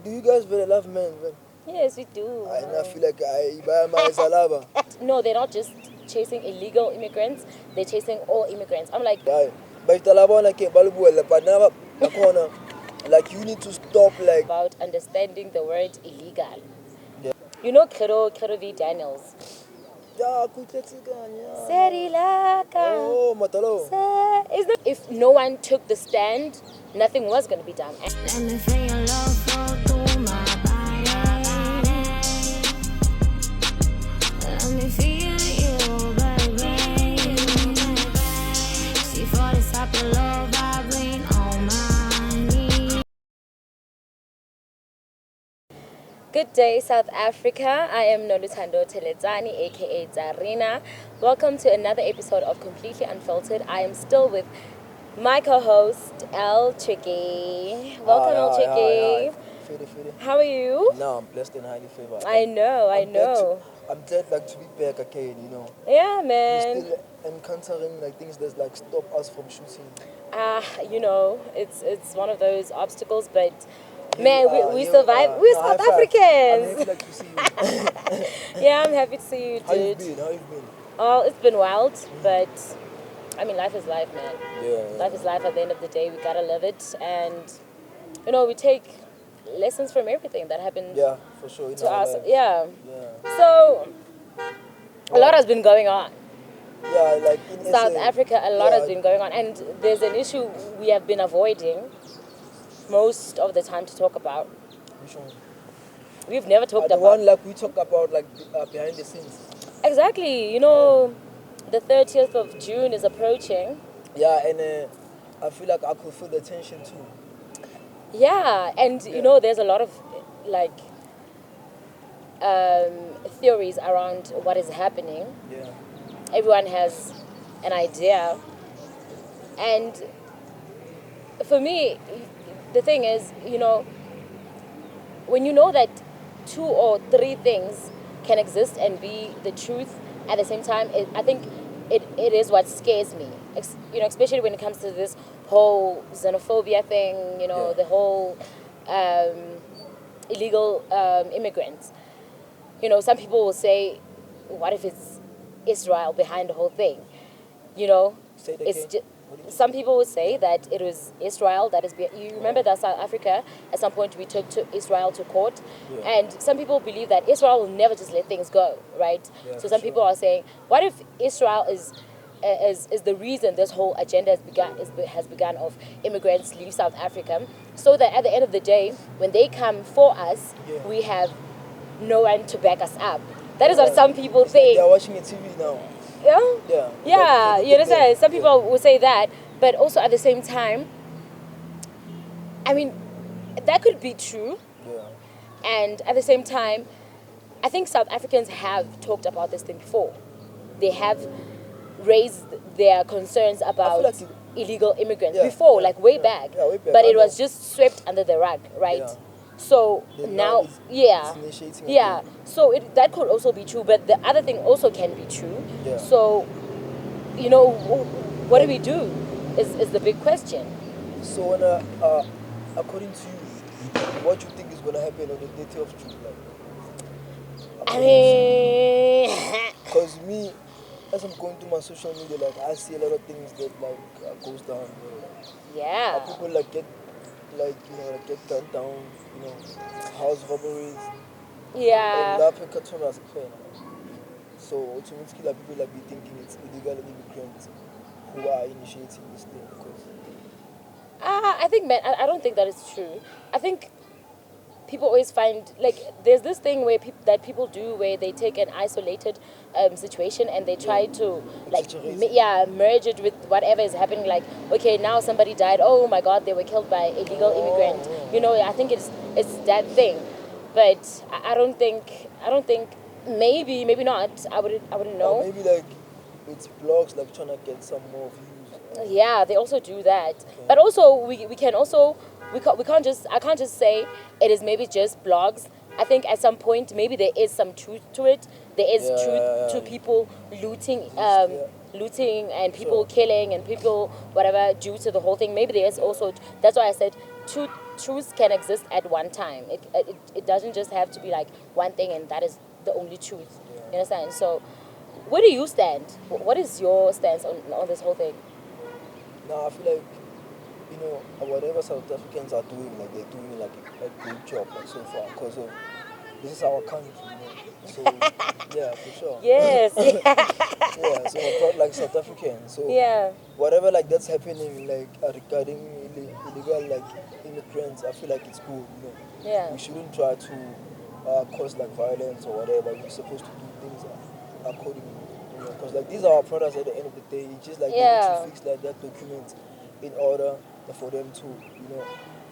do you guys really love men? Yes, we do. I feel like I buy my salaba. No, they're not just chasing illegal immigrants, they're chasing all immigrants. I'm like, But talabona ke balubuela but now like you need to stop like about understanding the word illegal. Yeah. You know Credo V Daniels. yeah, kutletsikanya. Oh, Matalo. If no one took the stand, nothing was going to be done. Let me feel your love flow through my body. Let me feel you, baby. See for this type of love, I lean on my knees. Good day, South Africa. I am Noluthando Telezani, aka Zarina. Welcome to another episode of Completely Unfiltered. I am still with my co-host, El Tricky. Welcome, El Tricky. How are you? No, I'm blessed and highly favored. I know. I'm glad like to be back again, you know. Yeah, We're man. still encountering like things that like stop us from shooting. It's one of those obstacles, but man, we survived. We're high South five. Africans. I'm happy like to see you. Yeah, I'm happy to see you, How you dude. been? How you been? Oh, it's been wild, but I mean, life is life, man. Yeah. Life is life. At the end of the day, we gotta live it, and we take lessons from everything that happened Yeah, for sure. to us. Lives. Yeah. Yeah. So a lot has been going on. Yeah, like in South SA, Africa, a lot has yeah, been going on, and there's an issue we have been avoiding most of the time to talk about. Which one? We've never talked The about one like we talk about like behind the scenes. exactly. The 30th of June is approaching. Yeah, and I feel like I could feel the tension too. Yeah, and there's a lot of like theories around what is happening. Yeah. Everyone has an idea, and for me, the thing is, when you know that 2 or 3 things can exist and be the truth at the same time, I think it is what scares me. Especially when it comes to this whole xenophobia thing. Yeah. The whole illegal immigrants. Some people will say, "What if it's Israel behind the whole thing?" Say it It's again. some people would say that it was Israel that is. You remember that South Africa, at some point, we took to Israel to court, Yeah. and some people believe that Israel will never just let things go, right? Yeah, So for some people sure. are saying, what if Israel is the reason this whole agenda has begun of immigrants leave South Africa, so that at the end of the day, when they come for us, Yeah. we have no one to back us up. That is what Yeah. some people It's like think. they're watching a TV now. Yeah. Yeah. Yeah, Like, you understand? Some yeah. people will say that, but also at the same time, I mean, that could be true, Yeah. and at the same time, I think South Africans have talked about this thing before. They have raised their concerns about like illegal immigrants Yeah, before, yeah, like way yeah. back. Yeah, way back, But I it was know. just swept under the rug, right? Yeah. So Then now, it's yeah, initiating yeah. again. So that could also be true, but the other thing also can be true. Yeah. So, what do we do? Is the big question. So when according to you, what do you think is gonna happen on the 30th of June? I mean, Because me, as I'm going through my social media, like I see a lot of things that like goes down. yeah, People like get get gunned down. House robberies. And yeah. lapha ekhathona asiphela. So automatically like, people like be thinking it's illegal immigrants who are initiating this thing. Because I think, man, I don't think that is true. I think people always find, like, there's this thing where people do where they take an isolated situation and they try to, like, Exaggerate. merge it with whatever is happening. Like, okay, now somebody died. Oh my God, they were killed by illegal immigrant. I think it's that thing, but I don't think. Maybe not. I wouldn't know. Or maybe like it's blogs like trying to get some more views. Yeah, they also do that. But also we can't just I can't just say it is maybe just blogs. I think at some point maybe there is some truth to it. There is truth to people looting and people killing and people whatever due to the whole thing. Maybe there is also, that's why I said two truths can exist at one time. It doesn't just have to be like one thing and that is the only truth. Yeah. You understand? So, where do you stand? What is your stance on this whole thing? Now I feel like, whatever South Africans are doing, like they're doing like a good job like so far, because of this is our country, So yeah, for sure. Yes. Yeah, so we're proud like South Africans. So Yeah. whatever like that's happening like regarding illegal like immigrants, I feel like it's good. Yeah. We shouldn't try to cause like violence or whatever. We're supposed to do things accordingly. Because like these are our products at the end of the day. It's just like they Yeah. need to fix like that document in order for them to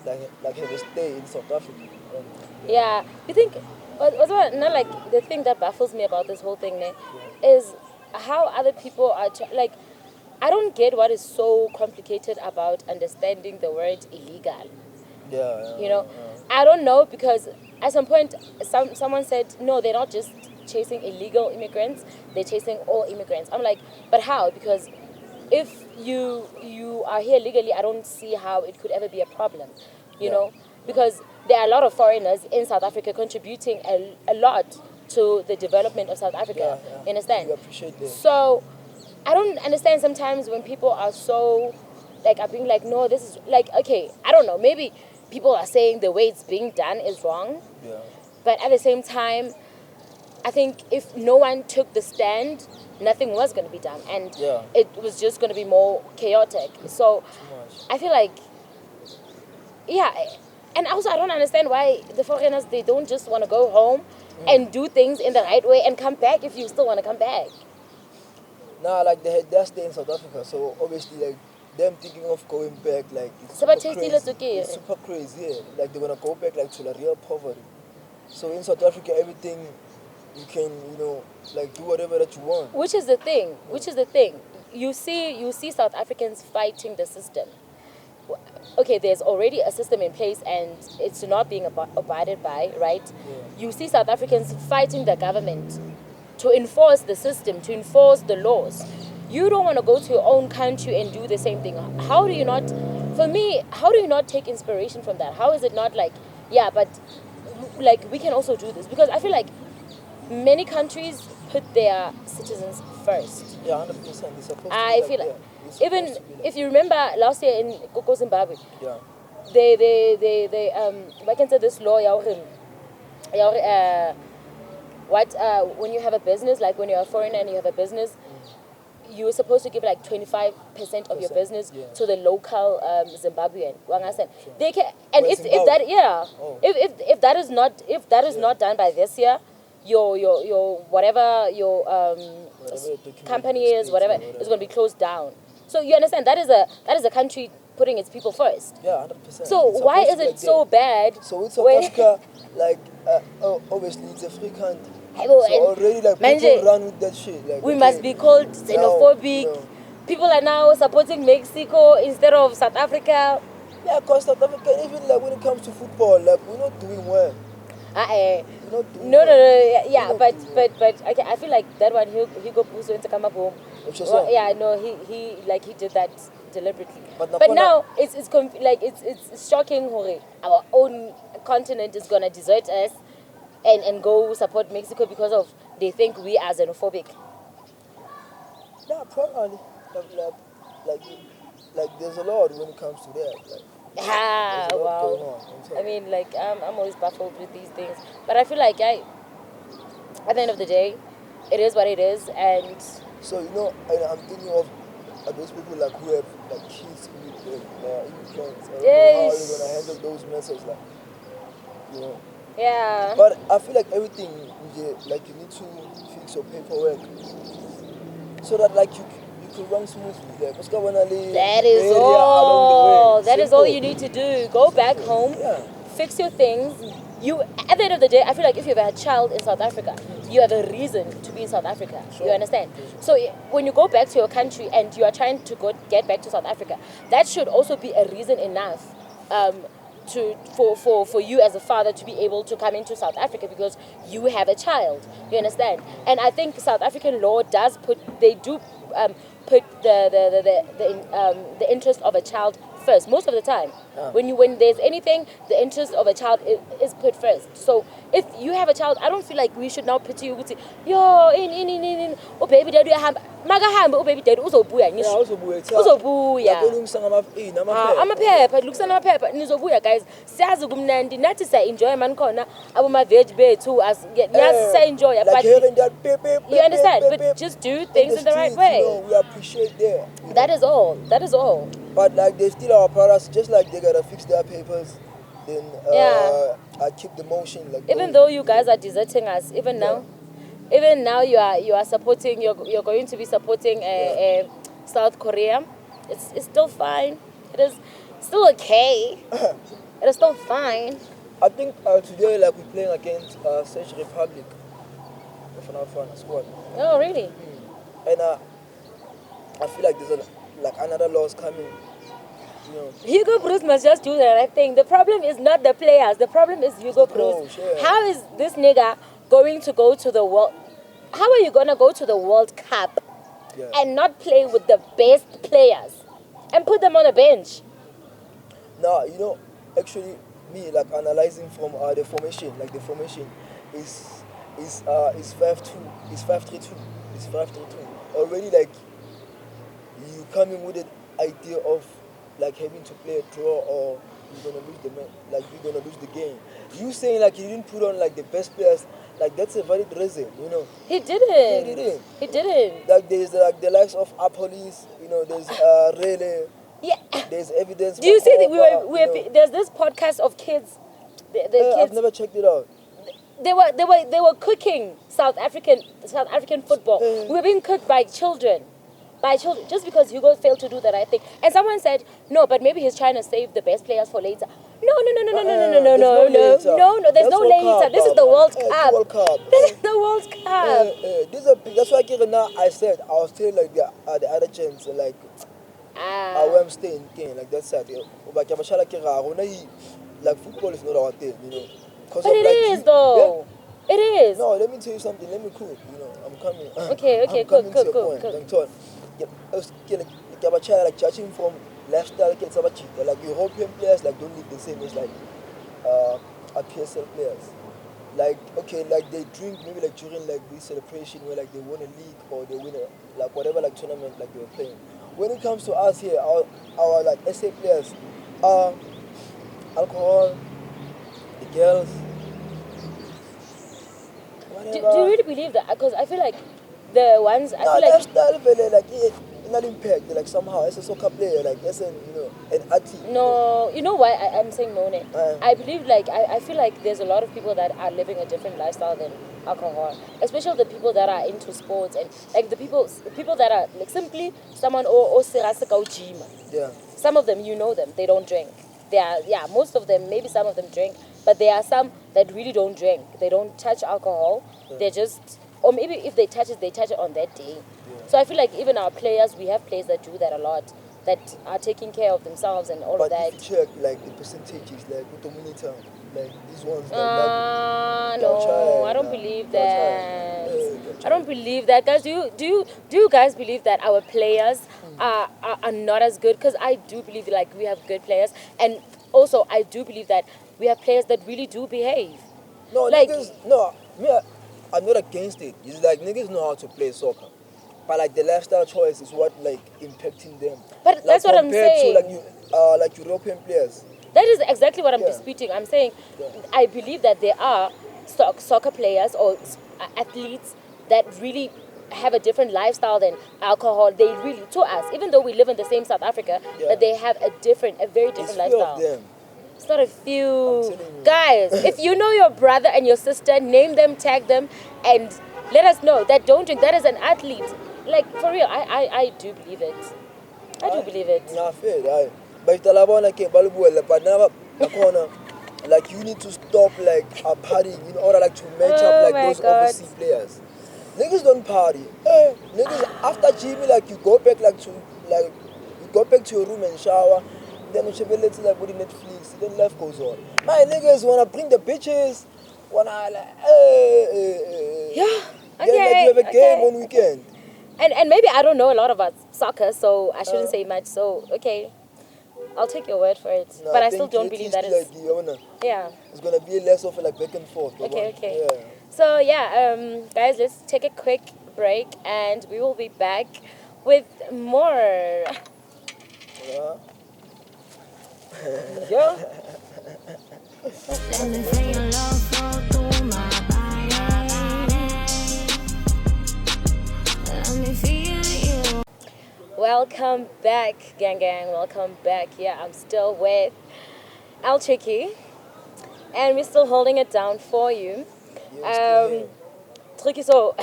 like have a stay in South Africa. And, Yeah. You think, no, like the thing that baffles me about this whole thing, ne, is how other people are like. I don't get what is so complicated about understanding the word illegal. Yeah. I don't know, because at some point someone said no, they're not just chasing illegal immigrants, they're chasing all immigrants. I'm like, but how? Because if you are here legally, I don't see how it could ever be a problem, you know, because there are a lot of foreigners in South Africa contributing a lot to the development of South Africa. Yeah. You understand? We appreciate that. So I don't understand sometimes when people are so like are being like, no, this is like, okay, I don't know, maybe people are saying the way it's being done is wrong, Yeah. but at the same time, I think if no one took the stand, nothing was going to be done, and Yeah. it was just going to be more chaotic. So Too much. I feel like, yeah, and also I don't understand why the foreigners, they don't just want to go home and do things in the right way and come back if you still want to come back. Nah, like they had their stay in South Africa, so obviously like them thinking of going back, like it's So, super but crazy. it's okay. It's super crazy, yeah. Like they wanna go back like to the real poverty. So in South Africa, everything you can, like do whatever that you want. Which is the thing. You see South Africans fighting the system. Okay, there's already a system in place and it's not being abided by, right? Yeah. You see South Africans fighting the government to enforce the system, to enforce the laws. You don't want to go to your own country and do the same thing. How do you not take inspiration from that? How is it not like, yeah, but like we can also do this? Because I feel like many countries put their citizens first. Yeah, 100%. It's supposed to I be feel like like, that. It's even supposed to be like if you remember last year in Coco Zimbabwe, yeah. they I can say this law, when you have a business, like when you're a foreigner and you have a business, you're supposed to give like 25% of your business Yeah. to the local Zimbabwean. Sure. They can, and Wait, if Zimbabwe? that, yeah, Oh. if that is not done by this year, your whatever your Whatever document company states is, or whatever, whatever. is going to be closed down. So you understand, that is a country putting its people first. Yeah, 100%. So It's why supposed is to be it like so that. bad? So in South when- Africa, like obviously it's a free country. Aibo, So and already like manje, people run with that shit. Like we okay, must be called now, xenophobic. People are now supporting Mexico instead of South Africa. Yeah, because South Africa, even like when it comes to football, like we're not doing well. We're not doing No, well. yeah, We're but not doing well. okay, I feel like that one Hugo Buso into come up home. Which is Well, what? yeah, no, he did that deliberately. But But Napona- now it's shocking, Hore. Our own continent is gonna desert us and go support Mexico because of they think we are xenophobic. Yeah, probably. Like there's a lot when it comes to that. Like Ah, there's a lot going wow. on. I'm I sorry. mean, like I'm always baffled with these things, but I feel like at the end of the day, it is what it is, and So I'm thinking of those people like who have like kids with immigrants. I don't know how Yes. they're gonna handle those messes, like yeah. But I feel like everything, like you need to fix your paperwork so that like you could run smoothly. Like, what's going on? That is all. That is all you need to do. Go back home, Yeah. fix your things. You, at the end of the day, I feel like if you have a child in South Africa, you have a reason to be in South Africa. Sure. You understand? So when you go back to your country and you are trying to get back to South Africa, that should also be a reason enough for you as a father to be able to come into South Africa because you have a child. You understand? And I think South African law does put the interest of a child first most of the time. When there's anything, the interest of a child is put first. So if you have a child, I don't feel like we should now pity you. Yo, in. Oh baby daddy, magahamba. Oh baby daddy, uzobuya Yeah, ngisho. uzobuya. Uzobuya. Ukulungisa Ah, amaphepha lukusana amaphepha nizobuya guys siyazi kumnandi nathi siya enjoy man khona aboma veg bethu as yes siya enjoy like but hearing that you understand but just do things in the right way. You know, we appreciate that. That is all. But like they still our products, just like they gotta fix their papers, then I keep the motion like. Even though you guys are deserting us, even now you are supporting. You're going to be supporting South Korea. It's still fine. It is still okay. It is still fine. I think today like we're playing against Czech Republic, of an squad. Oh really? And I feel like there's another loss coming. You know. Hugo Bruce must just do the right thing. The problem is not the players. The problem is Hugo Bruce. Yeah. How is this nigga going to go to the world? How are you gonna go to the World Cup and not play with the best players and put them on a bench? Now you know, actually, me like analyzing from the formation. Like the formation is 5-2. It's 5-3-2. It's 5-3-2. Already like you coming with an idea of like having to play a draw or you're gonna lose the game. You saying like you didn't put on like the best players, like that's a valid reason, you know. He didn't. He didn't. Like there's like the likes of Apolis, you know, there's Rele. Yeah. There's evidence. Do you see that there's this podcast of kids. The kids. I've never checked it out. They were cooking South African football. We were being cooked by children. Just because Hugo failed to do the right thing. And someone said, no, but maybe he's trying to save the best players for later. No, there's no later. This is the World Cup. This is the World Cup. That's why I said, I was telling like the other gents, like, I am staying again, like that's it. Like football is not our thing, you know. But it is though. Yeah? It is. No, let me tell you something. Let me cook. You know, I'm coming. Okay, cook. Like judging from lifestyle, like European players, like don't live the same as like PSL players. Like okay, like they drink maybe like during like this celebration where like they win a league or they win a like whatever like tournament like they were playing. When it comes to us here, our like SA players, alcohol, the girls. Do you really believe that? Because I feel like the ones lifestyle like not impact like somehow as a soccer player like as an an athlete. No, you know why I'm saying no. I believe like I feel like there's a lot of people that are living a different lifestyle than alcohol, especially the people that are into sports and like the people that are like simply someone or gym. Yeah. Some of them they don't drink. Most of them, maybe some of them drink, but there are some that really don't drink. They don't touch alcohol. Yeah. They just, or maybe if they touch it on that day. Yeah. So I feel like even our players, we have players that do that a lot, that are taking care of themselves and all of that. But if you check like the percentages, like with the monitor, like these ones. No, I don't believe that. I don't believe that, guys. Do you guys believe that our players are not as good? Because I do believe like we have good players, and also I do believe that we have players that really do behave. No, like niggas, no, me, I'm not against it. It's like niggas know how to play soccer, but like the lifestyle choice is what like impacting them. But like, that's what I'm saying. Compared to like European players. That is exactly what I'm disputing. I'm saying I believe that there are soccer players or athletes that really have a different lifestyle than alcohol. They really, to us, even though we live in the same South Africa, but they have a very different lifestyle. Few of them. It's not a few. Guys, if you know your brother and your sister, name them, tag them, and let us know that don't drink. That is an athlete. Like, for real, I do believe it. I do believe it. Yeah, fair. But like you need to stop like partying in order like to match up like those overseas players. Niggas don't party. Niggas after gym like you go back to your room and shower, then you should like with Netflix, then life goes on. My niggas wanna bring the bitches, wanna like okay, like you have a game on weekend. And maybe I don't know a lot about soccer, so I shouldn't say much. So okay. I'll take your word for it. No, But I still think don't at believe least that is. like, you know, Yeah. it's gonna be less of a like back and forth. but Okay, one- okay. Yeah. So yeah, guys, let's take a quick break, and we will be back with more. Yeah. Yeah. Let me feel your love flow through my body. Let me feel you. Welcome back, gang. Welcome back. Yeah, I'm still with Al Tricky, and we're still holding it down for you. You're still here. Tricky, so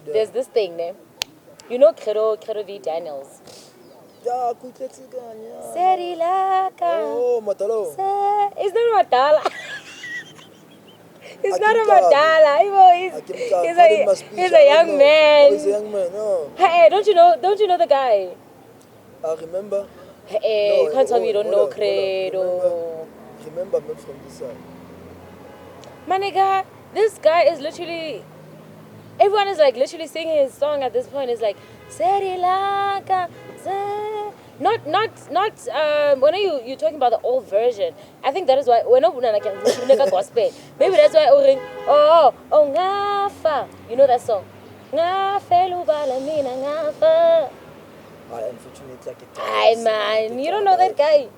there's this thing, ne? You know Credo V Daniels. Yeah, kutletse kanya. Serilaka. Oh, matalo. It's not Madala. He's not a Akimkabi. Madala. He's a young man. He's a young man. No, Hey, don't you know the guy? I remember. Hey, you can't tell me you don't hold know up. Credo. Remember me from this side. My nigga, this guy is literally. Everyone is like literally singing his song at this point. It's like Serilaka. Not when are you're talking about the old version. I think that is why when I can gospel. Maybe that's why oh ngafa. You know that song? Ngafa lubala mina ngafa. Unfortunately, like a Ay man, you don't know that guy.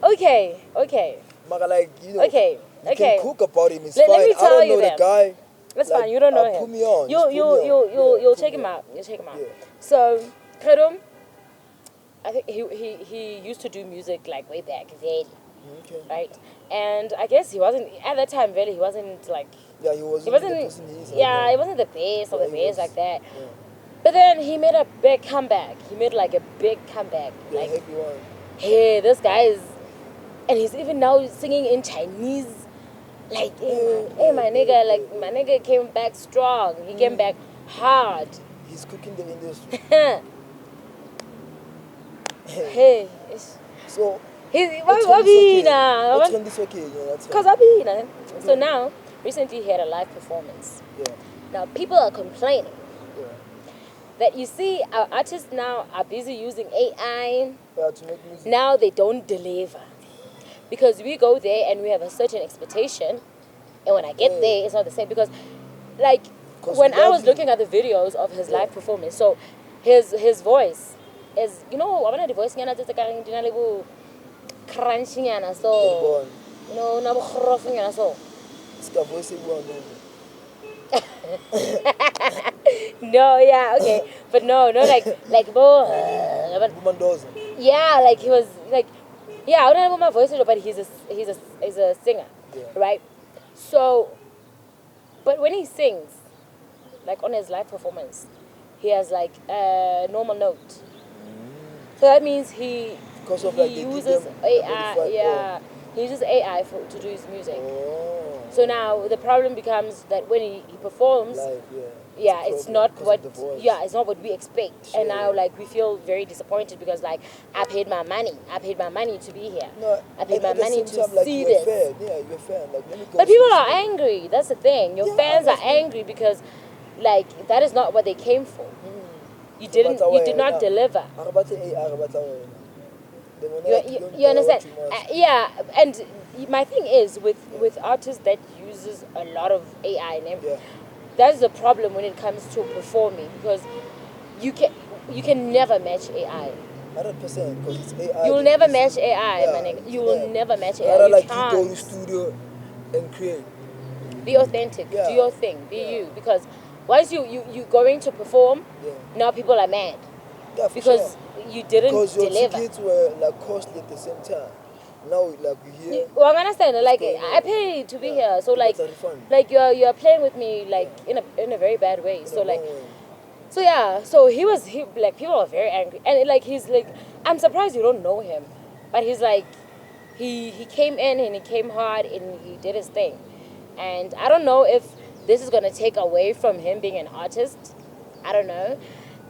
Okay. Maka, like, you know, Okay. you can cook about him. It's Let fine. me I tell don't you know the then. guy. That's Like, fine. You don't know him. put me on. You Just put me on. you'll Yeah, check put him me on. out. You check him out. Yeah. So Credo, I think he used to do music like way back then, Okay. right? And I guess he wasn't at that time. Really, he wasn't like Yeah, he wasn't. he wasn't. The person he is right Yeah, now. he wasn't the best of Yeah, the he best was. like that. Yeah. But then he made a big comeback. He made like a big comeback. The Like, heavy one. hey, this guy is, and he's even now singing in Chinese. Like, hey, my nigga, like my nigga came back strong. He came back hard. He's cooking the industry. Hey, So, he's what's wabina. okay? Yeah, that's Cause fine. wabina. So now, recently he had a live performance. Yeah. Now people are complaining Yeah. that you see our artists now are busy using AI. Yeah, to make music. Now they don't deliver because we go there and we have a certain expectation, and when I get there, it's not the same because, like, 'Cause when I was lovely. looking at the videos of his live performance, so his voice is, you know, I the voice nyana tse kareng di na le bo crunching nyana, so Born. you know na bo kgorofu nyana so. It's got voice in one. No, yeah, okay, but no, like bo, but Woman does. yeah, like he was like, yeah, I don't know my voice, but he's a singer, Yeah. right? So, but when he sings, like on his live performance, he has like a normal note. So that means he Because of, like, they did uses them AI, modified- yeah, he uses AI to do his music. Oh. So now the problem becomes that when he performs, Live, yeah. yeah, it's problem not because what, of the voice. yeah, it's not what we expect. Sure. And now like we feel very disappointed because like I paid my money to be here. No, I paid and my at the money same to time, like, see you're this. a fan. Yeah, you're a fan. Like, let me go But see people this are thing. angry. That's the thing. Your Yeah, fans are honestly. angry because, like, that is not what they came for. You So didn't. that's You why did not now- deliver. Arabata AI, Arabata AI. Then when You, I you, don't you understand? tell what you must- Yeah. And my thing is with artists that uses a lot of AI and everything. Yeah. That's the problem when it comes to performing because you can never match AI. 100% because it's AI. You will that never is- match AI, yeah, my nigga. it's You will AI. never match AI. Rather You like you go to can't. studio and create. Be authentic. Yeah. Do your thing. Be Yeah. you. Because once you going to perform, Yeah. now people are mad Yeah, for because sure. you didn't Because your deliver. tickets were like costly at the same time. Now, like, we hear. Well, I understand. Like going I on? paid to be Yeah. here, so like That's a refund. you're playing with me like in a very bad way. In So a like wrong way. so yeah. So he like people are very angry and like he's like I'm surprised you don't know him, but he's like he came in and he came hard and he did his thing, and I don't know if this is gonna take away from him being an artist. I don't know.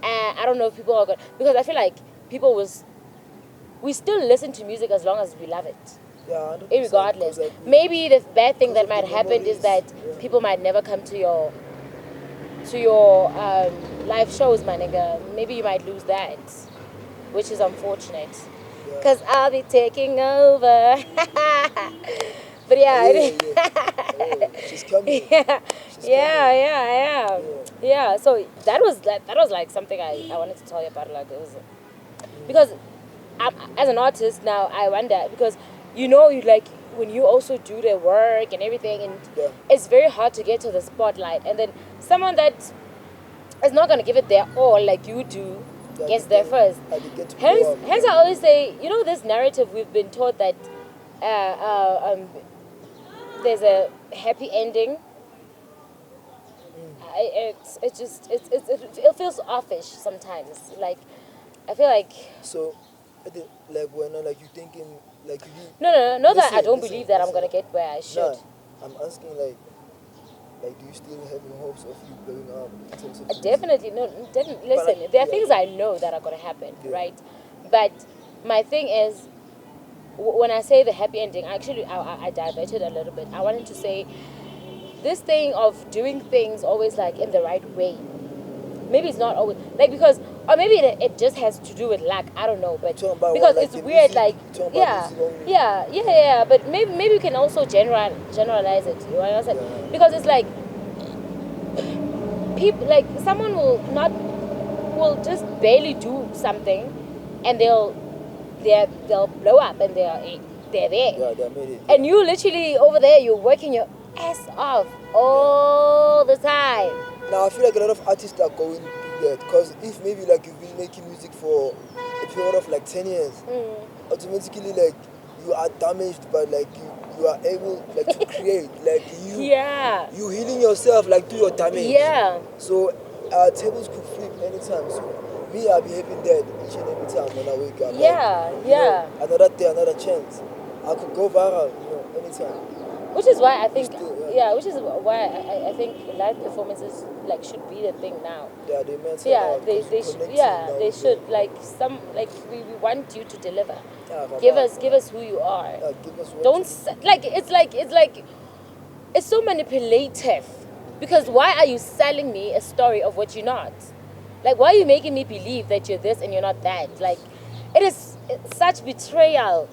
I don't know if people are gonna because I feel like people we still listen to music as long as we love it. Yeah, 100%, Irregardless. 'cause, like, Maybe the bad thing that because of might the happen is that memories, yeah. people might never come to your live shows, my nigga. Maybe you might lose that, which is unfortunate. Yeah, Cause I'll be taking over. But yeah, She's coming. yeah, She's yeah, coming. yeah. Yeah. So that was like something I wanted to tell you about. Like it was because as an artist now, I wonder because you like when you also do the work and everything, and Yeah. it's very hard to get to the spotlight, and then someone that is not gonna give it their all like you do Yeah, gets they there get- first. they get to blow up. Hence, I always say, this narrative we've been taught that there's a happy ending. It feels offish sometimes. Like I feel like So, like when like you thinking like you. no that I Listen, don't listen, believe that I'm listen. gonna get where I should. Nah, I'm asking like do you still have hopes of you blowing up in terms of music? Definitely no. Listen, like, there are yeah. things I know that are gonna happen, Yeah. right? But my thing is, when I say the happy ending, actually I diverted a little bit. I wanted to say this thing of doing things always like in the right way. Maybe it's not always like because or maybe it just has to do with luck. I don't know, but Talking about because what, like it's the weird. music? Like Talking about music only? yeah. But maybe we can also generalize it. You understand? Yeah. Because it's like people like someone will just barely do something, and they'll blow up and they're there. Yeah, they made it. And you literally over there, you're working your ass off all the time. Now I feel like a lot of artists are going through that because if maybe like you've been making music for a period of like 10 years, automatically like you are damaged, but like you are able like to create like Yeah. you healing yourself like through your damage. Yeah. So tables could flip anytime. So me, I'll be having that each and every time when I wake up. Yeah, like, yeah. Another day, another chance. I could go viral, anytime. Which is why I think, Still, which is why I think live performances like should be the thing now. Yeah, they meant Yeah, they should like we want you to deliver. Give us who you are. Yeah, give us what Don't it's so manipulative because why are you selling me a story of what you're not? Like why are you making me believe that you're this and you're not that? Like it's such betrayal.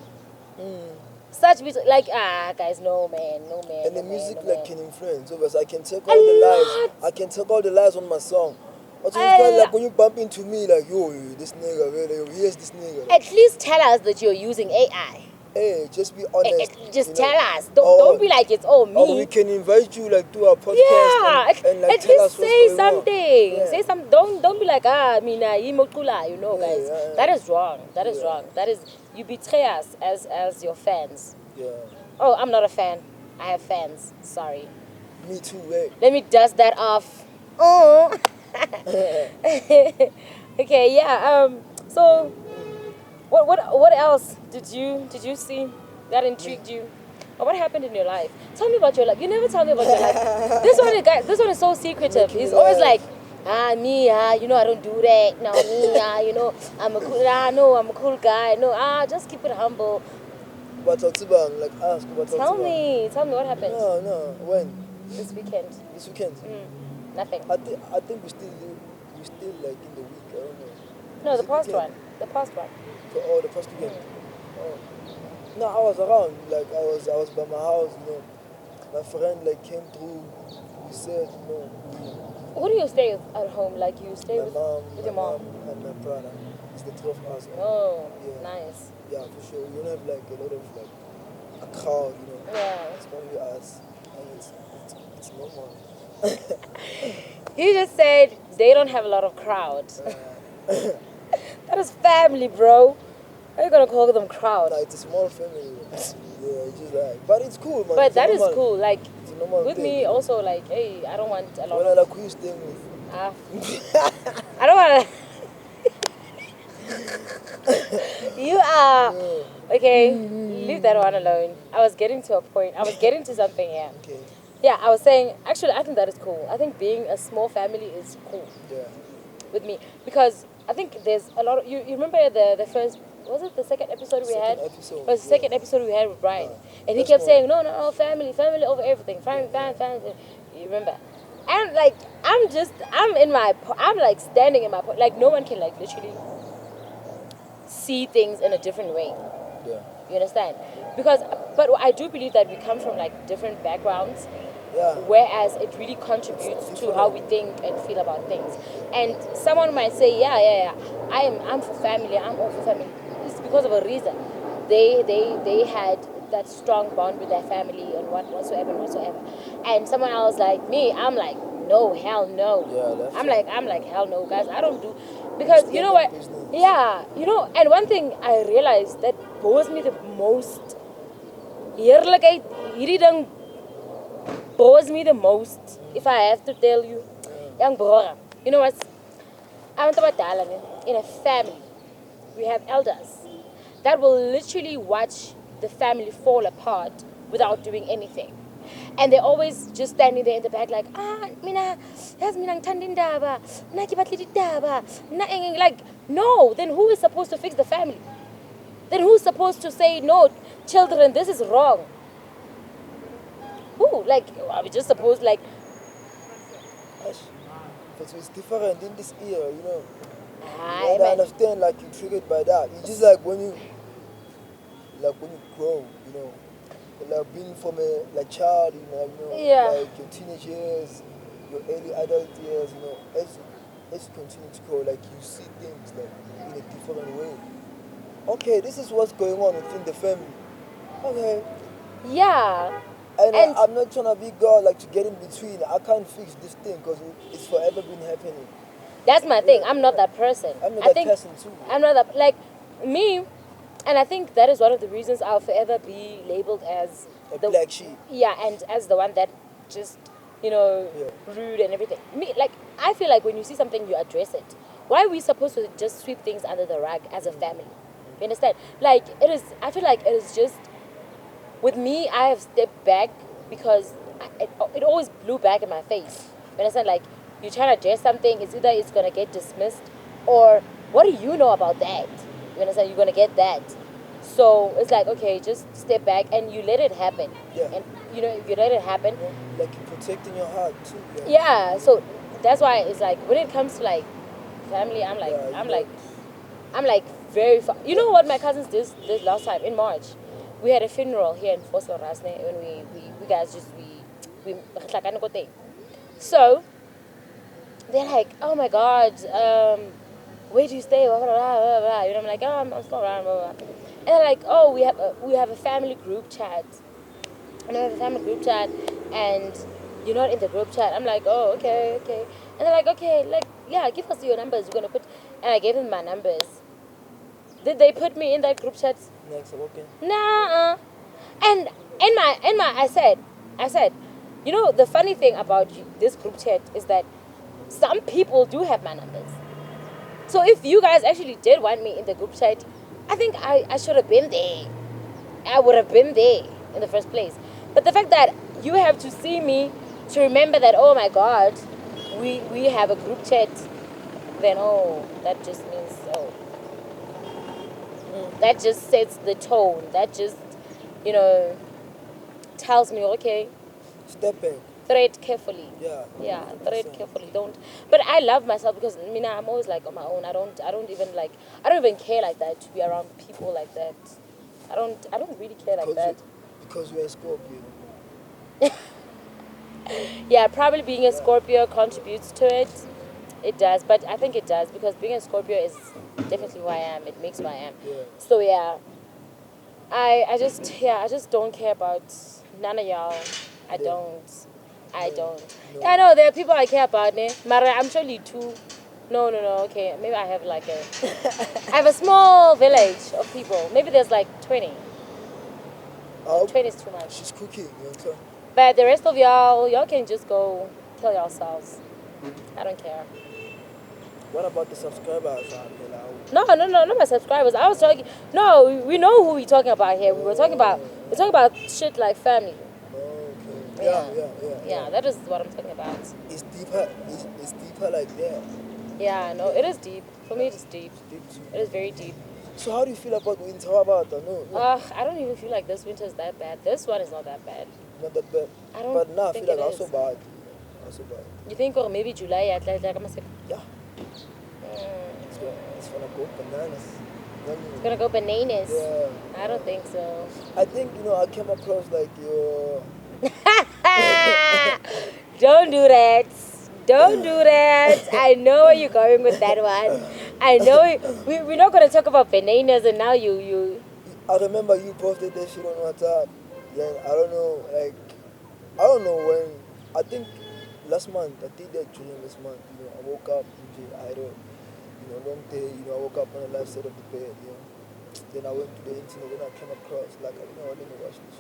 Such guys, no man. And the no music man, no like man. can influence others. I can take all the lies. I can take all the lies on my song. But like when you bump into me, like yo, this nigga, really, here's this nigga. At least tell us that you're using AI. Hey, just be honest. Just tell us. Don't be like it's all me. Or we can invite you like to our podcast. Yeah, and like at tell least us what's say going on. something. Yeah. Say some. Don't be like mina imokula. Guys. Yeah. That is wrong. That is Yeah. wrong. That is you betray us as your fans. Yeah. Oh, I'm not a fan. I have fans. Sorry. Me too, right? Let me dust that off. Oh. Okay. Yeah. So, what else did you see that intrigued you? Or what happened in your life? Tell me about your life. You never tell me about your life. This one is so secretive. He's always like, me, I don't do that. No, me, I'm a cool guy. No, just keep it humble. But like ask what Tell me what happened No, when? this weekend. This weekend? Nothing. I think we still like in the week, I don't know. No, Is the it past weekend? one. The past one. Oh, the past weekend. Oh. No, I was around. Like I was by my house, My friend like came through. We said, Who do you stay with at home? Like you stay my with mom, your mom? and my brother. It's the 12 of us. Oh, Yeah. nice. Yeah, for sure. We don't have like a lot of like a crowd, Yeah. It's only us, and it's normal. He just said they don't have a lot of crowds. That is family, bro. How are you gonna call them crowd? It's a small family. Yeah, it's just like, but it's cool, man. But It's that is normal. cool. Like It's a normal with thing, me, also like, hey, I don't want a lot When of. I like who you staying with? I don't want to. You are okay. Leave that one alone. I was getting to a point. I was getting to something here. Okay. Yeah, I was saying. Actually, I think that is cool. I think being a small family is cool Yeah. with me because I think there's a lot of you remember the first. Was it the second episode we had? Second episode, It was the yeah. second episode we had with Brian. And he That's kept more- saying, no, family over everything. Family. You remember? And like, I'm like standing in my point. Like, no one can like literally see things in a different way. Yeah. You understand? Because, but I do believe that we come from like different backgrounds, Yeah. whereas it really contributes to how we think and feel about things. And someone might say, yeah, I'm for family, I'm all for family. It's because of a reason. They had that strong bond with their family and whatsoever and whatsoever. And someone else like me, I'm like, no, hell no. Yeah, that's I'm like hell no, guys. I don't do, because you know what? Business. Yeah, you know. And one thing I realized that bores me the most. Eerlikheid, hierdie ding bores me the most. If I have to tell you, young bora. You know what? I'm in a family. We have elders that will literally watch the family fall apart without doing anything. And they're always just standing there in the back like, mina, yes, mina ngithanda indaba, mina ke batle ditaba, mina eng, like, no, then who is supposed to fix the family? Then who's supposed to say, no, children, this is wrong? Who? Like, are we just supposed, like... But it's different in this era, you know. I And I understand, like, you're triggered by that. It's just like when you grow, you know. Like being from a like child, you know, Yeah. like your teenage years, your early adult years, you know, as you continue to grow, like you see things like in a different way. Okay, this is what's going on within the family. Okay. Yeah. And, And- I'm not trying to be God, like to get in between. I can't fix this thing because it's forever been happening. That's my thing. I'm not that person. I'm not I that think person too. I'm not that, like, me, and I think that is one of the reasons I'll forever be labeled as A black sheep. Yeah, and as the one that just, you know, Yeah. rude and everything. Me, like, I feel like when you see something, you address it. Why are we supposed to just sweep things under the rug as a family? You understand? Like, it is, I feel like it is just, with me, I have stepped back because it always blew back in my face. You understand? Like, you're trying to address something, it's either it's going to get dismissed, or what do you know about that? You understand? You're going to get that. So it's like, okay, just step back and you let it happen. Yeah. And, you know, you let it happen. You know, like you're protecting your heart too. Yeah, so that's why it's like, when it comes to like family, I'm like, Yeah, I'm like very far. You know what my cousins did this last time in March? We had a funeral here in Fossil Rasne when we guys just, we so they're like, oh my God, where do you stay? Blah, blah, blah, blah. You know, I'm like, oh, I'm still around, blah, blah. And they're like, oh, we have a family group chat. And I have a family group chat, and you're not in the group chat. I'm like, oh, okay. And they're like, okay, like, yeah, give us your numbers. We're gonna put, and I gave them my numbers. Did they put me in that group chat? Next, okay. Nah. And I said, you know, the funny thing about this group chat is that some people do have my numbers. So if you guys actually did want me in the group chat, I think I should have been there. I would have been there in the first place. But the fact that you have to see me to remember that, oh my God, we have a group chat, then, oh, that just means, oh. That just sets the tone. That just, you know, tells me, okay, Step back. tread carefully. Yeah. Yeah, tread 100%. carefully. Don't. But I love myself because I'm always like on my own. I don't even care like that to be around people like that. I don't really care like that. Because you're a Scorpio. Yeah, probably being a Scorpio contributes to it. It does, but I think it does because being a Scorpio is definitely who I am. It makes who I am. Yeah. So yeah, I just don't care about none of y'all. I don't. No. Yeah, I know there are people I care about, ne? Mara, I'm surely two. No. Okay, maybe I have like I have a small village of people. Maybe there's like 20. 20 is too much. She's cooking, you know what I'm saying? But the rest of y'all can just go kill yourselves. I don't care. What about the subscribers? No, not my subscribers. I was talking. No, we know who we're talking about here. We're talking about shit like family. Okay. Yeah, that is what I'm talking about. It's deeper. It's deeper like that. Yeah, no, it is deep. For me, it is deep. It's deep too. It is very deep. So how do you feel about winter? How about that? No, I don't even feel like this winter is that bad. This one is not that bad. not that bad. I don't But now I think feel like it also is. bad. Also bad. You think, or maybe July, Yeah. It's gonna go bananas. It's gonna go bananas. Yeah. I don't think so. I think, I came across like your... Don't do that. Don't do that. I know where you're going with that one. I know we're not gonna talk about bananas, and now you. I remember you posted that shit on WhatsApp. Then I don't know, I don't know when. I think last month. I did that during this month. I woke up. I had a long day. I woke up on the left side of the bed. Then I went to the internet. Then I came across I didn't watch this.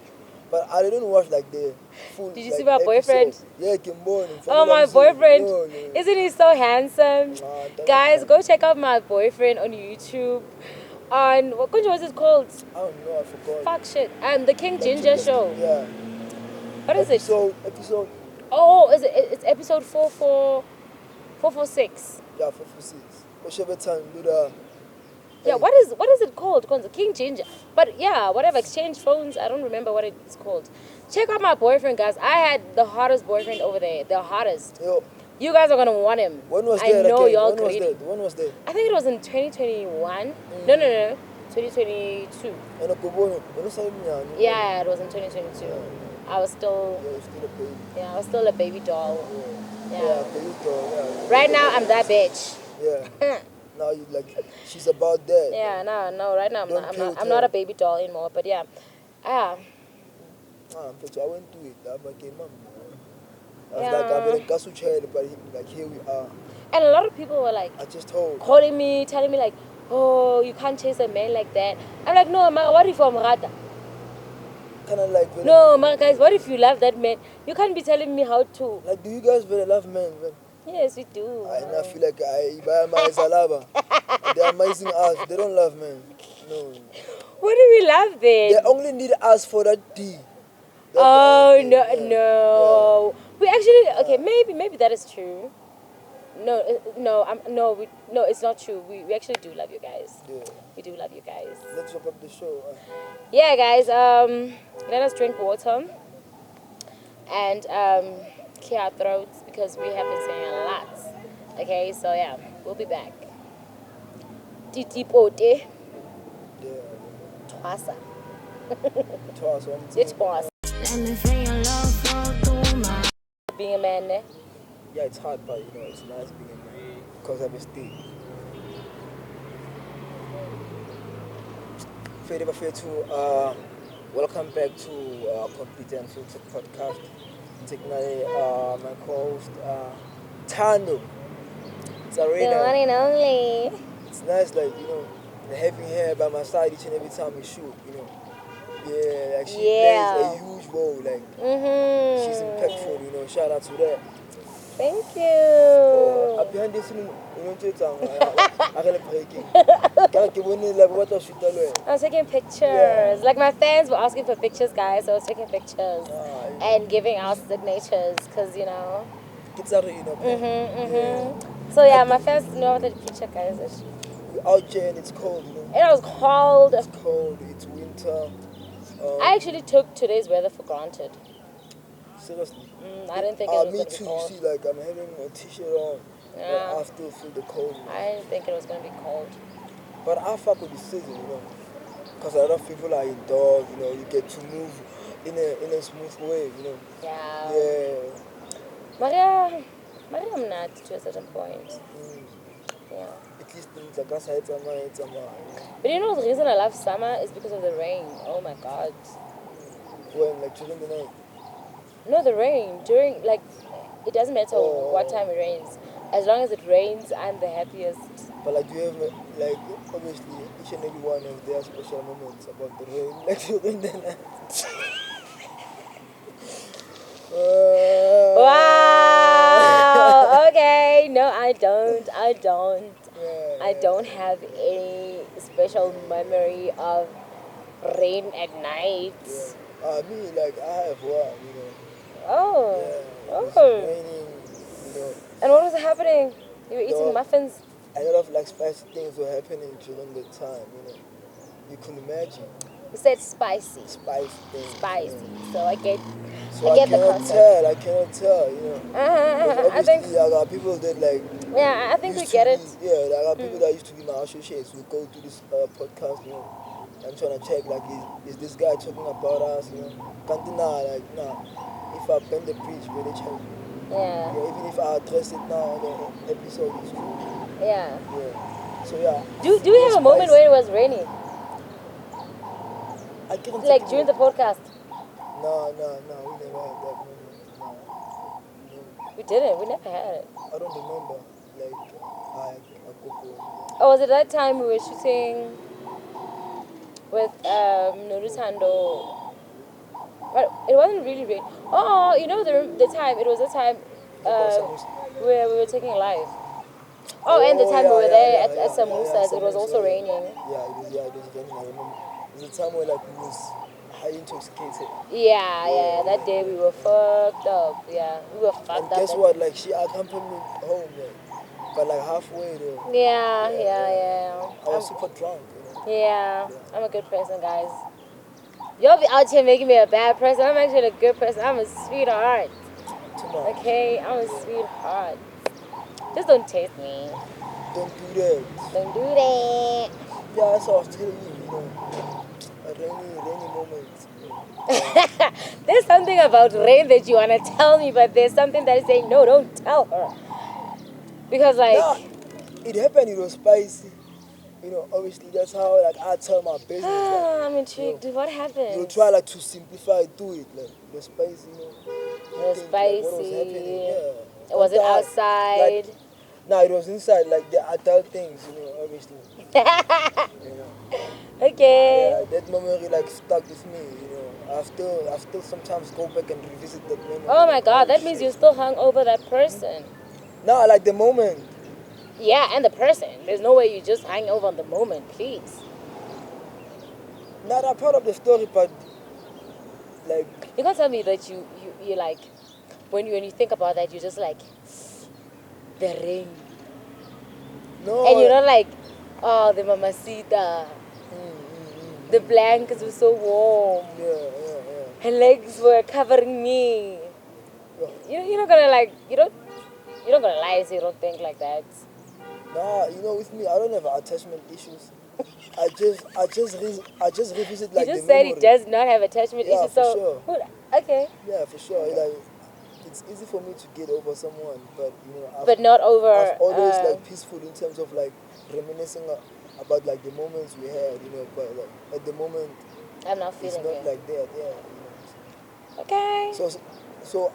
But I didn't watch the full. Did you see my boyfriend? Yeah, Kimbon. Oh, my boyfriend! No. Isn't he so handsome? Guys, go check out my boyfriend on YouTube. On what country was it called? I don't know. I forgot. Fuck shit. The King Ginger show. Yeah. What is it? Episode. Oh, is it? It's episode 446. Yeah, 446. Whichever time do the. Yeah, what is it called? King Ginger. But yeah, whatever, exchange phones. I don't remember what it's called. Check out my boyfriend, guys. I had the hottest boyfriend over there. The hottest. Yo. You guys are gonna want him. When was I that? know again? y'all When was that? I think it was in 2021. No. 2022. Yeah, it was in 2022. I was still. Yeah, you're still a baby. Yeah, I was still a baby doll. Yeah, baby doll. Yeah. Right now, I'm that bitch. Yeah. Now you she's about that. Yeah, no. Right now, I'm not a baby doll anymore. But yeah, But I went to it. I became mom. I was Yeah. I'm in a child, but here we are. and a lot of people were like I just told. calling me, telling me like, oh, you can't chase a man like that. I'm like, no, ma, what if I'm rata? Kind of No, ma, guys, what if you love that man? You can't be telling me how to. do you guys really love men? Yes, we do. I feel like I buy my salaba. They're amazing us. They don't love men. No. What do we love then? They only need us for that D. That's Oh the only no, thing, no. We actually okay. Maybe that is true. No, it's not true. We actually do love you guys. Yeah. We do love you guys. Let's wrap up the show. Yeah, guys. Let us drink water and clear our throats because we have been saying a lot. Okay, so yeah, we'll be back. Titipote. Yeah. Twasa. Toss on. It's twasa. Let me feel your love flow through my Being a man, eh? Yeah, it's hard, but it's nice being a man because of a state. Fair to welcome back to Complete and Filtered Podcast. Technically, my co-host Tando. It's The one Arena. and only. It's nice, having her by my side each and every time we shoot. Yeah, she Yeah. plays a huge role. She's impactful. Shout out to that. Thank you. Behind this, I can breaking. What was she telling? I was taking pictures. Yeah. Like my fans were asking for pictures, guys. So I was taking pictures and giving out signatures, cause Kids are, So yeah, my fans know the picture, guys. We're out here and it's cold, It was cold. It's cold, it's winter. I actually took today's weather for granted. Seriously. I didn't think it was Me gonna too, be you cold. see, I'm having a t-shirt on. Yeah. But I still feel the cold. I didn't think it was gonna be cold. But I fuck with the season, Because a lot of people are indoors, you get to move in a smooth way, Yeah. Yeah. Maria, I'm not to a certain point. Yeah. At least things like us, it's a But you know the reason I love summer is because of the rain. Oh my god. when, during the night. No, the rain. It doesn't matter what time it rains. As long as it rains, I'm the happiest. But do you have obviously each and every one of their special moments about the rain, during the night. Wow. Okay. No, I don't. Yeah. I don't have any special memory of rain at night. Yeah. Me, I have one, Oh. Yeah. It's Oh. raining, And what was happening? You were eating No. muffins? A lot of spicy things were happening during the time, You can imagine You said spicy. spicy things. Spicy. So So I get the concept. I cannot tell, you know. I Because think, obviously, there are people that like yeah, I think we used get to it. be, yeah, there are people that used to be my associates who go to this podcast, you know, and trying to check like is this guy talking about us, you know? Can't deny, like nah. If I bend the bridge, really check. Yeah, Yeah, even if I address it now on the episode, it's cool. yeah. Yeah. So yeah. Do we It was have a moment spicy. where it was raining? I couldn't take Like it. during the podcast? No, we never had that moment. No, no. We didn't. We never had it. I don't remember. Like, I go for Oh, was it that time we were shooting with Norutando? But it wasn't really rain. Oh, you know the time. It was the time where we were taking live. Oh, and the time we were there at Samosas, it was also raining. Yeah, it was raining. I remember. It was a time where like we was high intoxicated. Yeah. That day we were fucked up. Yeah, we were fucked And up. guess that what? day. Like she accompanied me home, but like halfway though. Yeah. I was super drunk. You know? Yeah, I'm a good person, guys. Y'all be out here making me a bad person. I'm actually a good person. I'm a sweetheart. Too much. Okay, I'm a sweetheart. Just don't taste me. Don't do that. Don't do that. Yeah, that's what I was telling you. You know, a rainy moment. You know. There's something about rain that you wanna tell me, but there's something that is saying no, don't tell her. Because like, Nah, it happened. It was spicy. You know, obviously that's how like I tell my business. Like, I'm intrigued. What happened? you try like to simplify it, do it like the spicy. You know, It was think, like, what was spicy. happening? Yeah. Was it Sometimes, outside? Like, no, it was inside. Like the adult things. You know, obviously. You know. Okay. Yeah, that memory like stuck with me. You know, I still sometimes go back and revisit that memory. Oh my Like, God, oh, that means shit. you still hung over that person. No, like the moment. Yeah, and the person. There's no way you just hang over on the moment, please. Not a part of the story, but like You can't tell me that you like when you think about that you just like the rain. no. And you're not like, oh, the mamacita. The blankets were so warm. Yeah. Her legs were covering me. You're not gonna like you're not gonna lie and say you don't think like that. Nah, you know, with me, I don't have attachment issues. I just revisit like You just the said he memory. does not have attachment Yeah, issues, for so sure. okay. Yeah, for sure. Like, it's easy for me to get over someone, but you know, But not over I've always like peaceful in terms of like reminiscing about like the moments we had, you know. But like at the moment, I'm not it's feeling not it. like that. Yeah, you know. Okay. So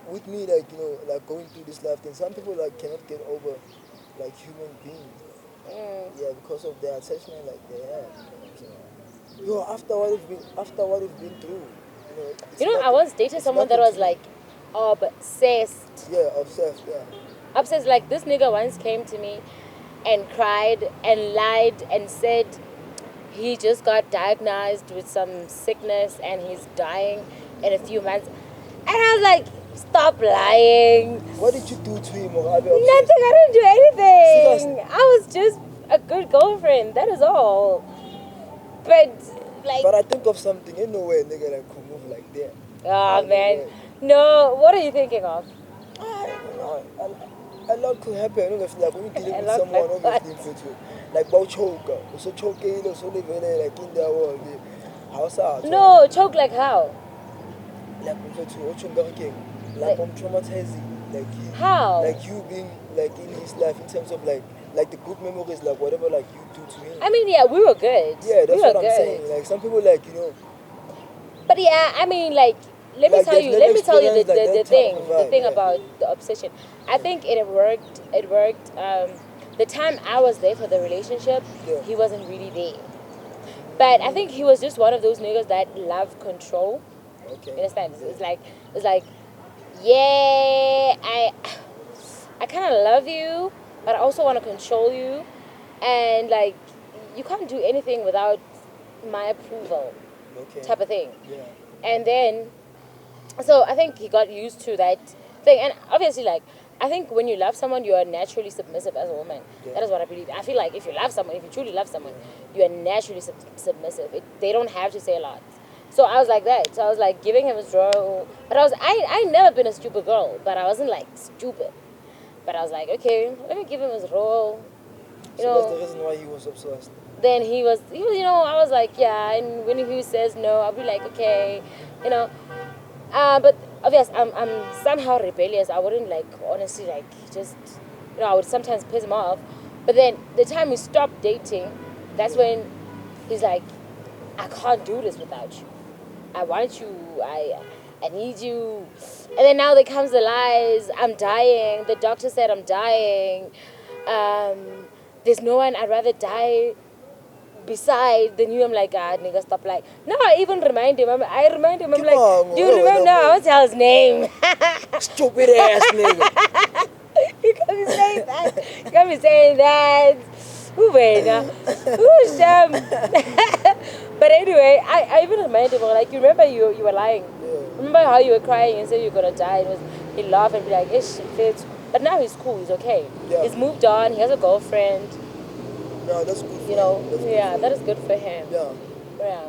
with me, like you know, like going through this life thing, some people like cannot get over like human beings. Yeah, because of their attachment like they have. Yo, after what we've been through, you know. It's I nothing- once dated it's someone that nothing was to me. like obsessed. Yeah, obsessed. Yeah. Obsessed. Like this nigga once came to me and cried and lied and said he just got diagnosed with some sickness and he's dying in a few months. And I was like, stop lying. What did you do to him, or Nothing. I didn't do anything. Seriously? I was just a good girlfriend. That is all. But like, But I think of something. Ain't no way a nigga that could move like that. oh No man, way. no. What are you thinking of? A lot could happen. Obviously, like when you're dealing A with lot someone, like obviously, infatuated. Like about choke, so choke, so live like in the world. How's that? No, choke like how? Like infatuated, like I'm traumatizing. How? Like you being like in his life in terms of like the good memories, like whatever like you do to him. I mean, yeah, we were good. Yeah, that's we were what I'm good. saying. Like some people, like you know. But yeah, I mean, like, let me Like, tell they've you never the experienced, like, that thing, type of the vibe, thing yeah. about the obsession. I think it worked. It worked. The time I was there for the relationship, Yeah. he wasn't really there. But I think he was just one of those niggas that love control. Okay. You understand? It's like, yeah, I kind of love you, but I also want to control you, and like, you can't do anything without my approval, Okay. type of thing. Yeah. And then, so I think he got used to that thing, and obviously, like, I think when you love someone, you are naturally submissive as a woman. Yeah. That is what I believe. I feel like if you love someone, if you truly love someone, you are naturally submissive. They don't have to say a lot. So I was like that. So I was like giving him his role. But I never been a stupid girl, but I wasn't like stupid. But I was like, okay, let me give him his role. You So that's the know, reason why he was obsessed. then he was, I was like, yeah. And when he says no, I'll be like, okay, you know. But obviously, I'm somehow rebellious. I wouldn't like, honestly, like, just, I would sometimes piss him off. But then the time we stopped dating, that's when he's like, I can't do this without you. I want you. I need you. And then now there comes the lies. I'm dying. The doctor said I'm dying. There's no one I'd rather die beside than you. I'm like, God, nigga, stop like. No, I even remind him. I remind him. I'm Come like, on, do you remember? no, No, I won't tell his name. Stupid ass nigga. You got me saying that. You got me saying that. Who wait now? Who's them? But anyway, I even reminded him, like, you remember you were lying. Yeah. Remember how you were crying and said you were gonna die? He laughed and be like, ish, it fits. But now he's cool, he's okay. Yeah. He's moved on, he has a girlfriend, No, that's good for you know. him. That's good Yeah, for that him. is good for him. Yeah. Yeah.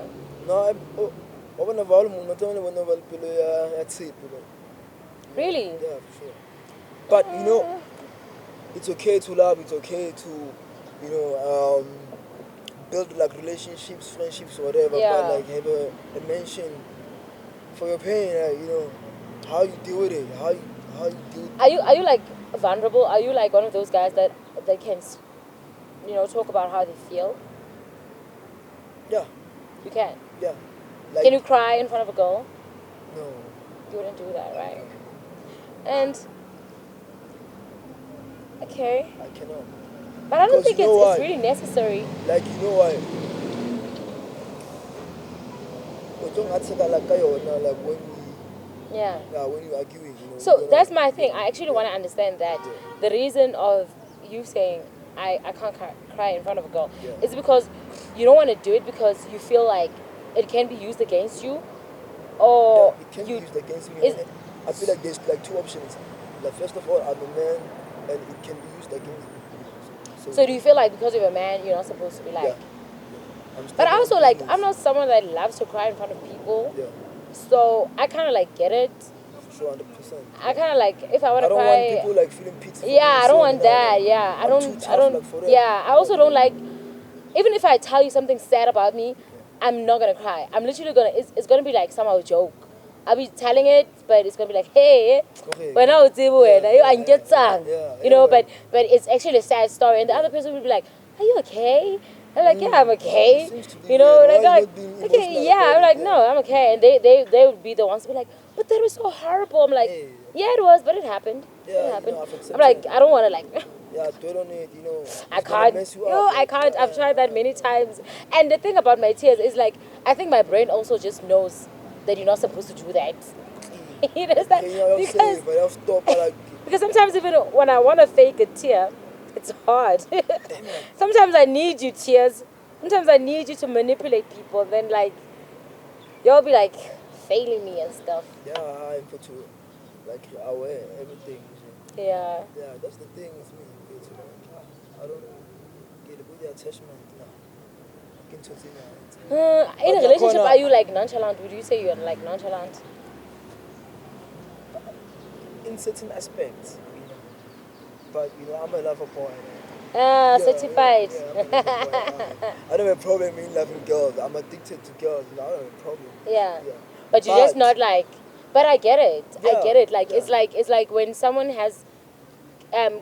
No, I want to value not only when I value at sea. Really? Yeah, for sure. But you know, it's okay to love. It's okay to, build like relationships, friendships, whatever. Yeah. But like have a mention for your pain. How you deal with it. How you deal. Are you like vulnerable? Are you like one of those guys that can, talk about how they feel? Yeah, You can. yeah. Like Can you cry in front of a girl? no. You wouldn't do that, right? And okay, I cannot. but I don't Because think you know it's why? really necessary. Like you know why? Like when you arguing, So that's my thing. I actually want to understand that Yeah. the reason of you saying I can't cry in front of a girl Yeah. is because you don't want to do it because you feel like it can be used against you, or it can you. be used against me. is- And I feel like there's like two options. Like first of all, I'm a man, and it can be used against me. So do you feel like because you're a man, you're not supposed to be like? Yeah. I'm But still also on like business. I'm not someone that loves to cry in front of people, Yeah, so I kind of like get it. for sure, 100%. I kind of like if I want I to don't cry. want people like feeling pity. for Yeah, me, I don't so, want that. Yeah, I'm too tough, I don't. like, for that. Yeah, I also don't like. Even if I tell you something sad about me, I'm not gonna cry. I'm literally gonna. It's gonna be like somehow a joke. I'll be telling it, but it's gonna be like, hey, Okay. when I was able, I get sang, yeah, you know. yeah. But it's actually a sad story, and the other person will be like, are you okay? I'm like, yeah, I'm okay. It seems to be You know, weird. like, Why you like not being okay, emotional yeah. about I'm it? like, Yeah. no, I'm okay, and they would be the ones to be like, but that was so horrible. I'm like, Hey. yeah, it was, but it happened. Yeah, It you happened. know, I've accepted I'm like, it. I don't want to like. Yeah, dwell on it, I it's gonna can't. mess you Yo, up. I can't. I've tried that many times. And the thing about my tears is like, I think my brain also just knows that you're not supposed to do that. You understand? Because sometimes even when I want to fake a tear, it's hard. Sometimes I need you tears. Sometimes I need you to manipulate people. Then like, you'll be like failing me and stuff. Yeah, I'm for to like aware everything. Yeah. Yeah, that's the thing with me. I don't get a good attachment now. In a relationship, are you like nonchalant? Would you say you're like nonchalant? In certain aspects, but I'm a lover boy. Certified. I'm a lover boy. I don't have a problem in loving girls. I'm addicted to girls. I don't have a problem. Yeah. But you're just not like. But I get it. I Yeah, get it. Like yeah. it's like when someone has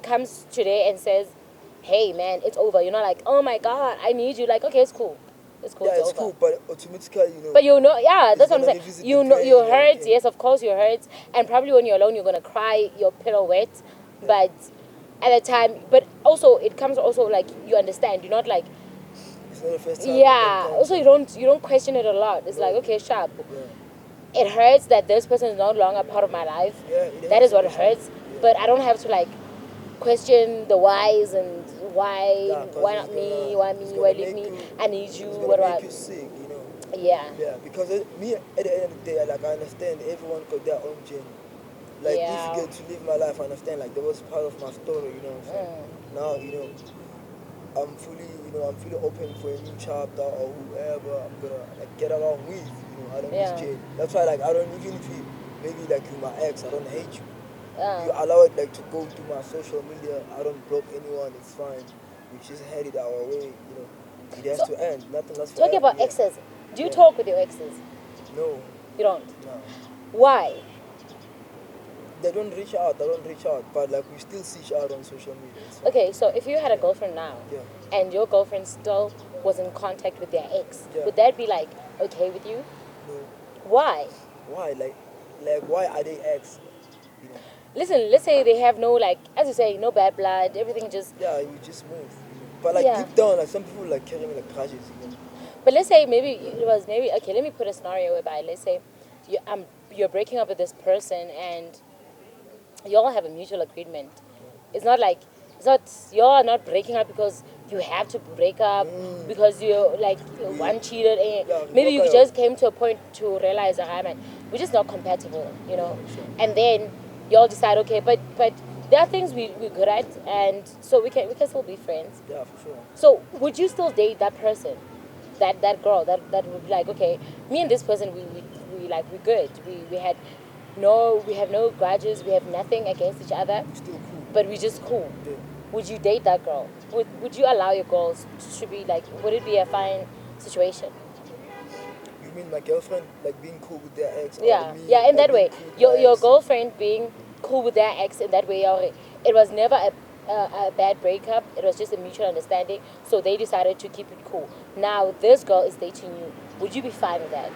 comes today and says, "Hey man, it's over." You're not like, "Oh my god, I need you." Like, okay, it's cool. It's cool. Yeah, it's it's over. cool, but automatically, But yeah, that's what I'm gonna saying. revisit You the know, pain, you hurt. okay. Yes, of course you hurt. And probably when you're alone, you're gonna cry your pillow wet. But at the time, but also it comes also like you understand. You're not like. It's not the first time. Yeah. Also, you don't question it a lot. It's like, okay, sharp. Yeah. It hurts that this person is no longer part of my life. Yeah, That is what it hurts. hurts. Yeah. But I don't have to like question the whys and why Yeah, 'cause why it's not me, gonna- why it's me, gonna why make leave me? you- I need you. It's What do gonna I? make you sick, Yeah. Yeah, because me at the end of the day, like I understand everyone got their own journey. Like Yeah. if you get to live my life, I understand. Like that was part of my story, So now, I'm fully open for a new chapter or whoever I'm gonna like get along with, know, I don't Yeah. miss jail. That's why like I don't, even if you maybe like you my ex, I don't hate you. You Yeah. allow it like to go to my social media. I don't block anyone. It's fine. We just had it our way. You know, it has So, to end. Nothing lasts Talking forever. about Yeah. exes, do you Yeah. talk with your exes? No, You don't. no. Why? They don't reach out. I don't reach out. But like we still see each other on social media. It's fine. Okay, so if you had a girlfriend now, Yeah. and your girlfriend still was in contact with their ex, Yeah. would that be like okay with you? No. Why? Why? Like why are they ex? You know. Listen, let's say they have no, like, as you say, no bad blood, everything just. Yeah, we just move. You know. But like Yeah. deep down, like some people like carrying like grudges. You know. But let's say maybe it was maybe okay. Let me put a scenario whereby let's say you're breaking up with this person and you all have a mutual agreement. It's not like you're not breaking up because you have to break up because you like one cheated and Yeah, maybe you okay. just came to a point to realize that man, we're just not compatible, you know. And then you all decide okay, but there are things we're good at, and so we can still be friends. Yeah, for sure. So would you still date that person, that girl that would be like okay, me and this person we like we're good, we have no grudges, we have nothing against each other, We're still cool. but we're just cool. Yeah. Would you date that girl? Would you allow your girls to be like, would it be a fine situation? You mean my girlfriend like being cool with their ex? Yeah, Or me, yeah, in like, that being way. cool with Your my your ex? girlfriend being cool with their ex in that way, or it was never a bad breakup, it was just a mutual understanding, so they decided to keep it cool. Now this girl is dating you. Would you be fine with that?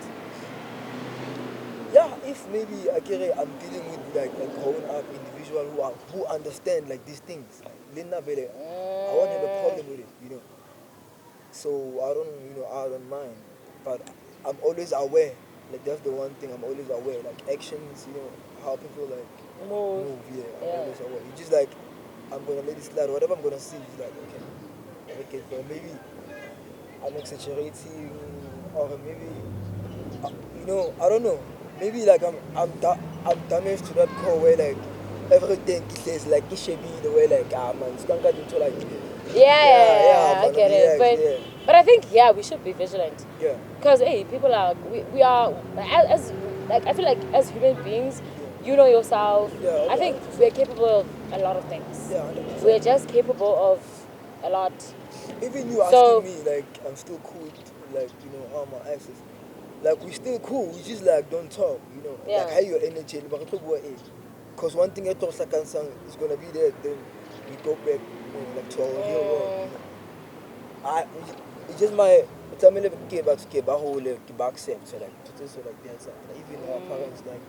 Yeah, if maybe I'm dealing with like a grown up individual who understand like these things, Linda Bele, I won't have a problem with it, you know. So I don't mind, but I'm always aware. Like that's the one thing I'm always aware. Like actions, you know, how people like move. Yeah, I'm always aware. You just like I'm gonna let it slide. Whatever I'm gonna see, is like okay, but maybe I'm exaggerating, or maybe I don't know. Maybe like I'm damaged to that core where like everything is like it should be the way like man, it's gonna get into like Yeah, I man, get it. relax, But I think we should be vigilant. yeah. Because hey, people are we are as like I feel like as human beings, you know yourself. Yeah, I think we're capable of a lot of things. Yeah, 100%. We're just capable of a lot. Even you So- asking me like I'm still cool with like all my exes. Like we still cool, we just like don't talk, Yeah. Like how your energy, because one thing I thought second song is gonna be there, then we go back, like to our real world. It's just my it's a minute to whole like back accept so like to just so like that's even our parents like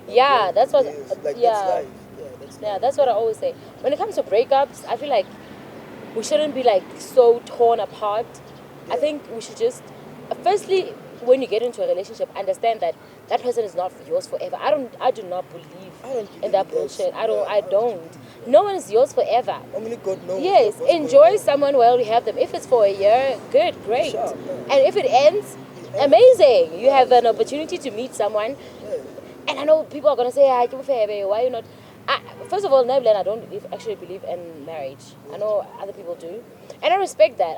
Yeah, that's what. like Yeah, that's life. Yeah, that's yeah, life. that's what I always say. When it comes to breakups, I feel like we shouldn't be like so torn apart. I Yeah. think we should just, firstly, when you get into a relationship, understand that that person is not yours forever. I do not believe I don't in believe that in that. bullshit. I Yeah, don't. believe, yeah. No one is yours forever. Only God knows. Yes, what's going enjoy on. someone while you have them. If it's for a year, good, great. Sure, yeah. And if it ends, It ends. amazing. You Yeah, have an sure. opportunity to meet someone. Yeah. And I know people are gonna say, "I give a fair, why you not?" First of all, Neblen, I don't actually believe in marriage. I know other people do, and I respect that.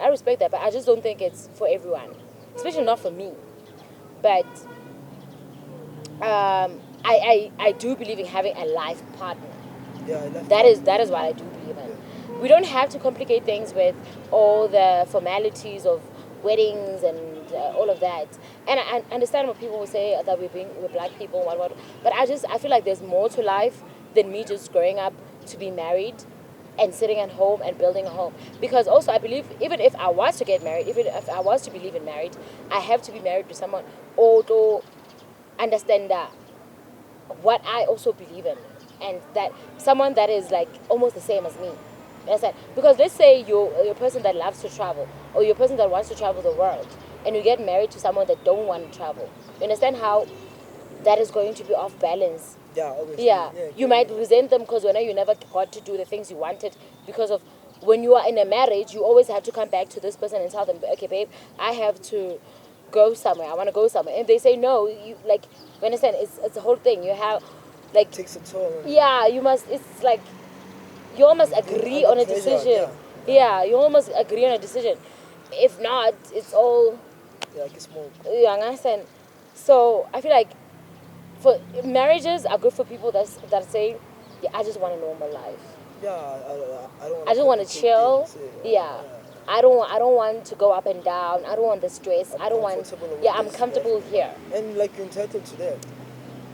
But I just don't think it's for everyone, especially not for me. But I do believe in having a life partner. Yeah, I like That is what I do believe in. We don't have to complicate things with all the formalities of weddings and all of that. And I understand what people will say that we're black people, what. But I feel like there's more to life than me just growing up to be married and sitting at home and building a home. Because also I believe even if I was to get married, even if I was to believe in marriage, I have to be married to someone or to understand that what I also believe in, and that someone that is like almost the same as me. You understand? Because let's say you're a person that loves to travel, or you're a person that wants to travel the world, and you get married to someone that don't want to travel. You understand how that is going to be off balance? Yeah, obviously. Yeah, you might resent them because you never got to do the things you wanted because of when you are in a marriage, you always have to come back to this person and tell them, okay, babe, I have to go somewhere. I want to go somewhere. And they say no. You like, you understand? It's the whole thing. You have like, Takes a toll. yeah, you must. It's like you almost You're being agree on under a pressure, decision. yeah. Yeah, you almost agree on a decision. If not, it's all Yeah, like it's more. you understand. So I feel like for marriages are good for people that say, yeah, I just want a normal life. Yeah, I don't. I just want to chill. Things, Yeah. I don't want to go up and down. I don't want the stress. I don't want. Yeah, I'm comfortable here. And like you're entitled to that.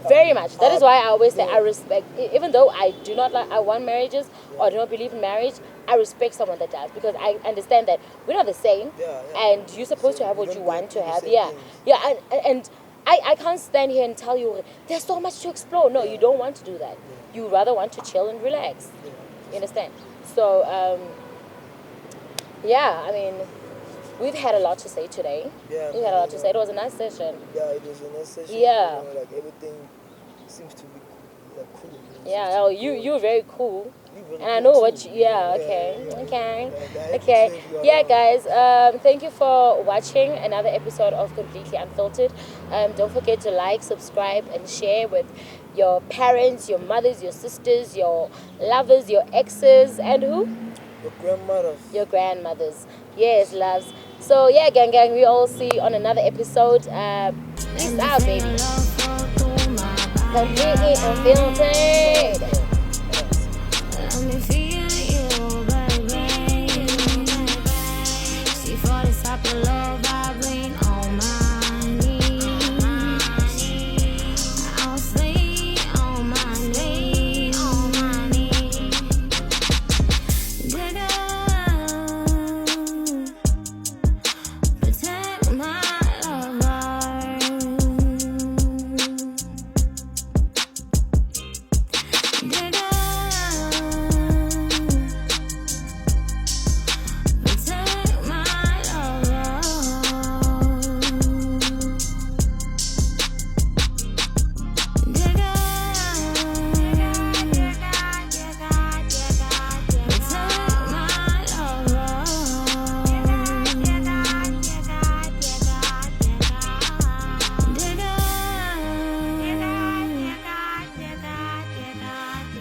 Very much. That is why I always say I respect. Even though I do not like, I want marriages or do not believe in marriage, I respect someone that does, because I understand that we're not the same, and you're supposed to have what you want to have. Yeah, yeah, and I can't stand here and tell you there's so much to explore. No, you don't want to do that. You rather want to chill and relax. You understand? So yeah, I mean, we've had a lot to say today. Yeah, we've had a lot to say. It was a nice session. Yeah, it was a nice session. Yeah. You know, like everything seems to be like cool. Yeah, oh, you're very cool. You And I know what you, okay. Yeah, guys, thank you for watching another episode of Completely Unfiltered. Don't forget to like, subscribe, and share with your parents, your mothers, your sisters, your lovers, your exes, and who? Your grandmother. Your grandmothers. Yes, loves. So yeah, gang, we all see you on another episode. Peace out, baby. Completely Unfiltered. Let me feel you, baby. See for this type of love, I bring on my knees. I'll stay on my knees. Digger, protect my lover. Digger.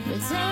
Protect